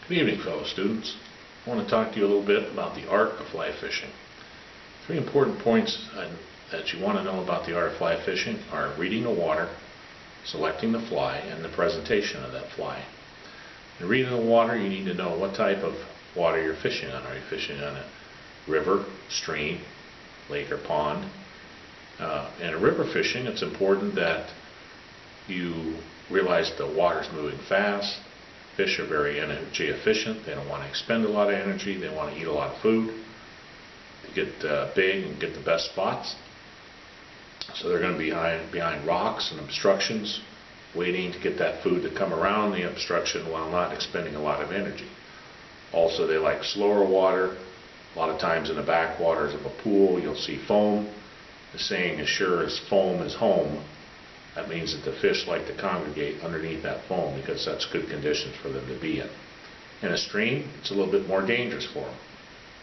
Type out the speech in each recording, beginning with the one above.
Good evening, fellow students. I want to talk to you a little bit about the art of fly fishing. Three important points that you want to know about the art of fly fishing are reading the water, selecting the fly, and the presentation of that fly. In reading the water, you need to know what type of water you're fishing on. Are you fishing on a river, stream, lake, or pond? In river fishing, it's important that you realize the water's moving fast. Fish are very energy efficient. They don't want to expend a lot of energy. They want to eat a lot of food to get big and get the best spots. So they're going to be behind rocks and obstructions, waiting to get that food to come around the obstruction while not expending a lot of energy. Also, they like slower water. A lot of times in the backwaters of a pool, you'll see foam. The saying, as sure as foam is home, that means that the fish like to congregate underneath that foam because that's good conditions for them to be in. In a stream, it's a little bit more dangerous for them.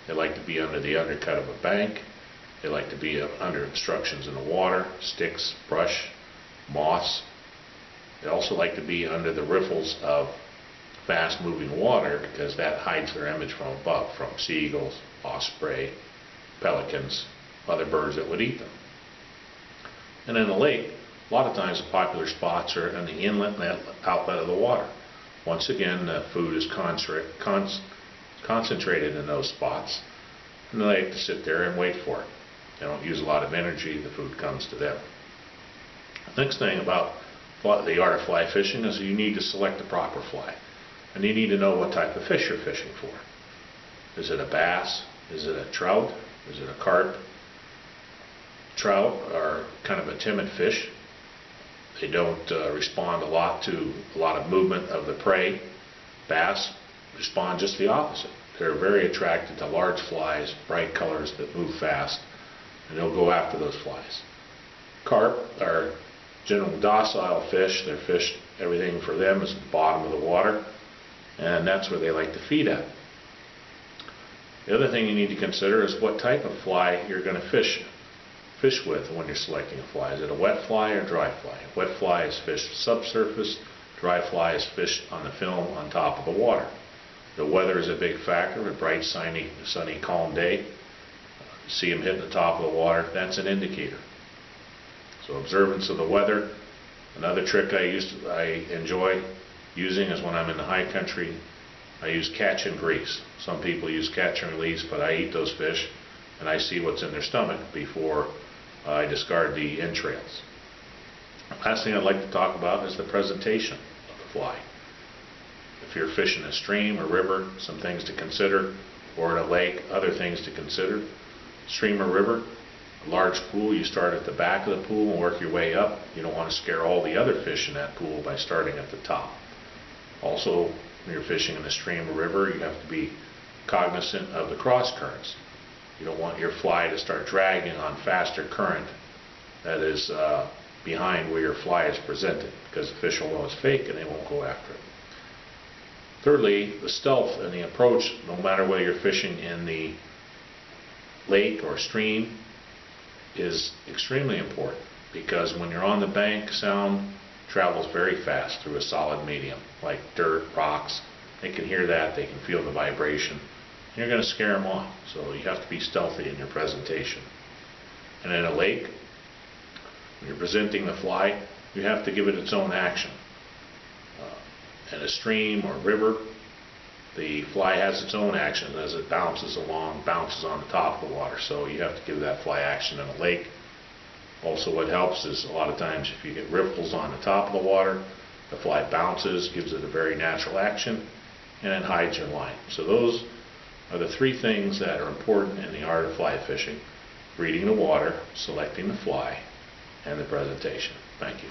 They like to be under the undercut of a bank. They like to be under obstructions in the water, sticks, brush, moss. They also like to be under the riffles of fast-moving water because that hides their image from above, from seagulls, osprey, pelicans, other birds that would eat them. And in a lake, a lot of times the popular spots are in the inlet and outlet of the water. Once again, the food is concentrated in those spots, and they like to sit there and wait for it. They don't use a lot of energy, the food comes to them. The next thing about the art of fly fishing is you need to select the proper fly. And you need to know what type of fish you're fishing for. Is it a bass? Is it a trout? Is it a carp? Trout are kind of a timid fish. They don't respond a lot to a lot of movement of the prey. Bass respond just the opposite. They're very attracted to large flies, bright colors that move fast, and they'll go after those flies. Carp are general docile fish. They're fish, everything for them is at the bottom of the water, and that's where they like to feed at. The other thing you need to consider is what type of fly you're going to fish with when you're selecting a fly. Is it a wet fly or dry fly? Wet fly is fished subsurface, dry fly is fished on the film on top of the water. The weather is a big factor. A bright, sunny, calm day, see them hitting the top of the water, that's an indicator. So observance of the weather. Another trick I enjoy using is when I'm in the high country, I use catch and grease. Some people use catch and release, but I eat those fish and I see what's in their stomach before I discard the entrails. Last thing I'd like to talk about is the presentation of the fly. If you're fishing a stream or river, some things to consider, or in a lake, other things to consider. Stream or river, a large pool, you start at the back of the pool and work your way up. You don't want to scare all the other fish in that pool by starting at the top. Also, when you're fishing in a stream or river, you have to be cognizant of the cross currents. You don't want your fly to start dragging on faster current that is behind where your fly is presented, because the fish will know it's fake and they won't go after it. Thirdly, the stealth and the approach, no matter whether you're fishing in the lake or stream, is extremely important, because when you're on the bank, sound travels very fast through a solid medium like dirt, rocks. They can hear that, they can feel the vibration. You're going to scare them off, so you have to be stealthy in your presentation. And in a lake, when you're presenting the fly, you have to give it its own action. In a stream or river, the fly has its own action as it bounces along, bounces on the top of the water, so you have to give that fly action. In a lake, also what helps is a lot of times if you get ripples on the top of the water, the fly bounces, gives it a very natural action, and then hides your line. So those are the three things that are important in the art of fly fishing: reading the water, selecting the fly, and the presentation. Thank you.